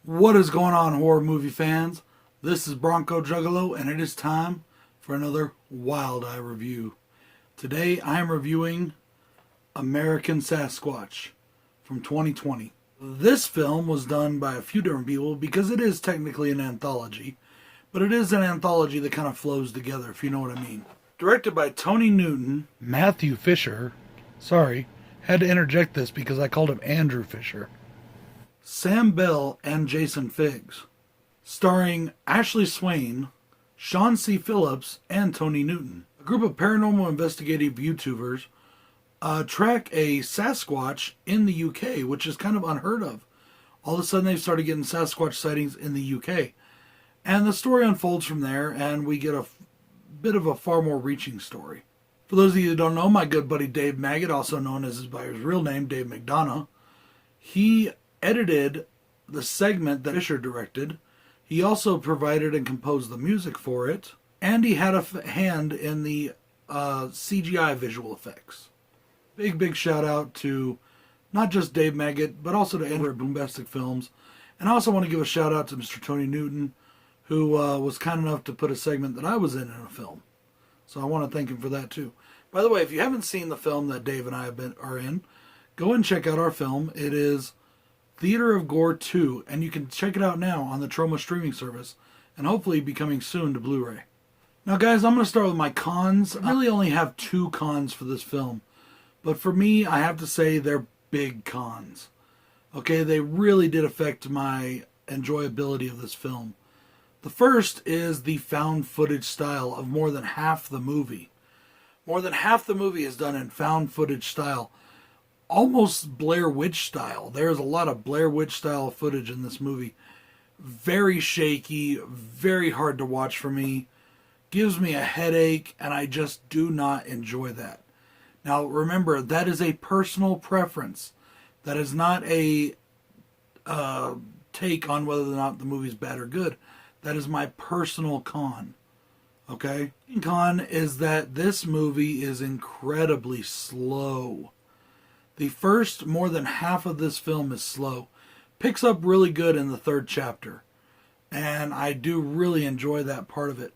What is going on, horror movie fans? This is Bronco Juggalo, and it is time for another Wild Eye review. Today I am reviewing American Sasquatch from 2020. This film was done by a few different people because it is technically an anthology, but it is an anthology that kind of flows together, if you know what I mean. Directed by Tony Newton, Matthew Fisher, had to interject this because I called him Andrew Fisher, Sam Bell, and Jason Figgs. Starring Ashley Swain, Sean C. Phillips, and Tony Newton. A group of paranormal investigative YouTubers track a Sasquatch in the UK, which is kind of unheard of. All of a sudden they've started getting Sasquatch sightings in the UK. And the story unfolds from there, and we get a bit of a far more reaching story. For those of you who don't know, my good buddy Dave Maggot, also known as by his real name, Dave McDonough, he edited the segment that Fisher directed. He also provided and composed the music for it, and he had a hand in the CGI visual effects. Big shout out to not just Dave Maggot, but also to Andrew at Boombastic Films. And I also want to give a shout out to Mr. Tony Newton, who was kind enough to put a segment that I was in a film. So I want to thank him for that too. By the way, if you haven't seen the film that Dave and I are in, go and check out our film. It is Theater of Gore 2, and you can check it out now on the Troma streaming service, and hopefully be coming soon to Blu-ray. Now guys, I'm going to start with my cons. I really only have two cons for this film, but for me, I have to say they're big cons. Okay, they really did affect my enjoyability of this film. The first is the found footage style of more than half the movie. More than half the movie is done in found footage style. Almost Blair Witch style. There's a lot of Blair Witch style footage in this movie. Very shaky, very hard to watch for me. Gives me a headache, and I just do not enjoy that. Now remember, that is a personal preference. That is not a take on whether or not the movie's bad or good. That is my personal con. Okay? Con is that this movie is incredibly slow. The first more than half of this film is slow. Picks up really good in the third chapter. And I do really enjoy that part of it.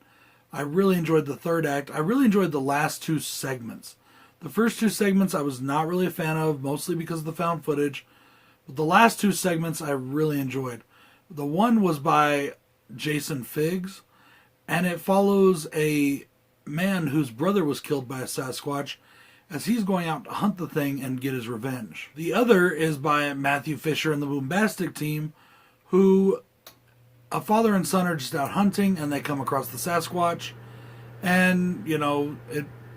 I really enjoyed the third act. I really enjoyed the last two segments. The first two segments I was not really a fan of, mostly because of the found footage. But the last two segments I really enjoyed. The one was by Jason Figgs, and it follows a man whose brother was killed by a Sasquatch as he's going out to hunt the thing and get his revenge. The other is by Matthew Fisher and the Boombastic team, who a father and son are just out hunting and they come across the Sasquatch, and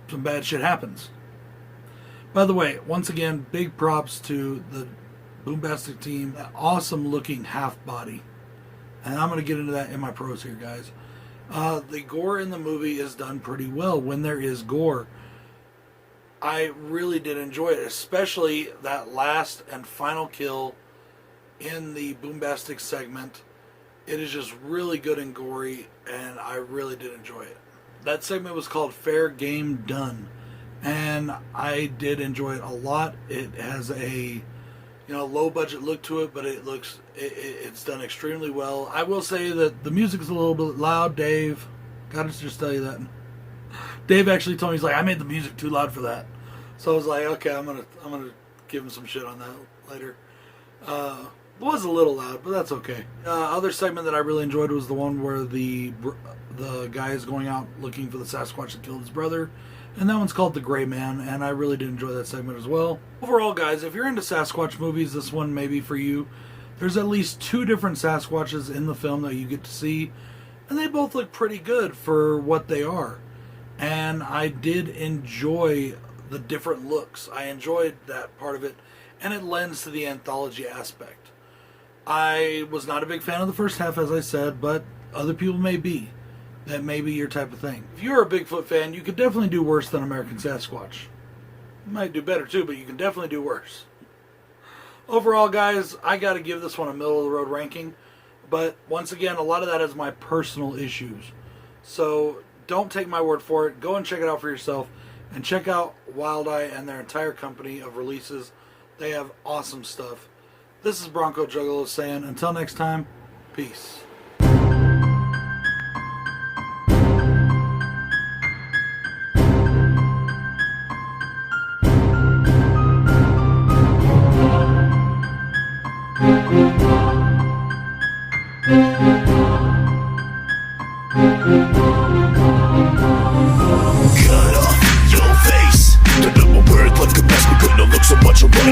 some bad shit happens. By the way, once again, big props to the Boombastic team. That awesome looking half body. And I'm going to get into that in my pros here, guys. The gore in the movie is done pretty well when there is gore. I really did enjoy it, especially that last and final kill in the Boombastic segment. It is just really good and gory, and I really did enjoy it. That segment was called Fair Game Done, and I did enjoy it a lot. It has a low budget look to it, but it's done extremely well. I will say that the music is a little bit loud. Dave, gotta just tell you that. Dave actually told me, he's like, I made the music too loud for that. So I was like, okay, I'm gonna give him some shit on that later. It was a little loud, but that's okay. Other segment that I really enjoyed was the one where the guy is going out looking for the Sasquatch that killed his brother. And that one's called The Gray Man, and I really did enjoy that segment as well. Overall, guys, if you're into Sasquatch movies, this one may be for you. There's at least two different Sasquatches in the film that you get to see, and they both look pretty good for what they are. And I did enjoy the different looks. I enjoyed that part of it, and it lends to the anthology aspect. I was not a big fan of the first half, as I said, but other people may be. That may be your type of thing. If you're a Bigfoot fan, you could definitely do worse than American Sasquatch. You might do better too, but you can definitely do worse. Overall, guys, I got to give this one a middle-of-the-road ranking. But once again, a lot of that is my personal issues. So don't take my word for it. Go and check it out for yourself. And check out Wild Eye and their entire company of releases. They have awesome stuff. This is Bronco Juggalo saying, until next time, Peace. Cut off your face. The number word like a mask, we're gonna look so much alike.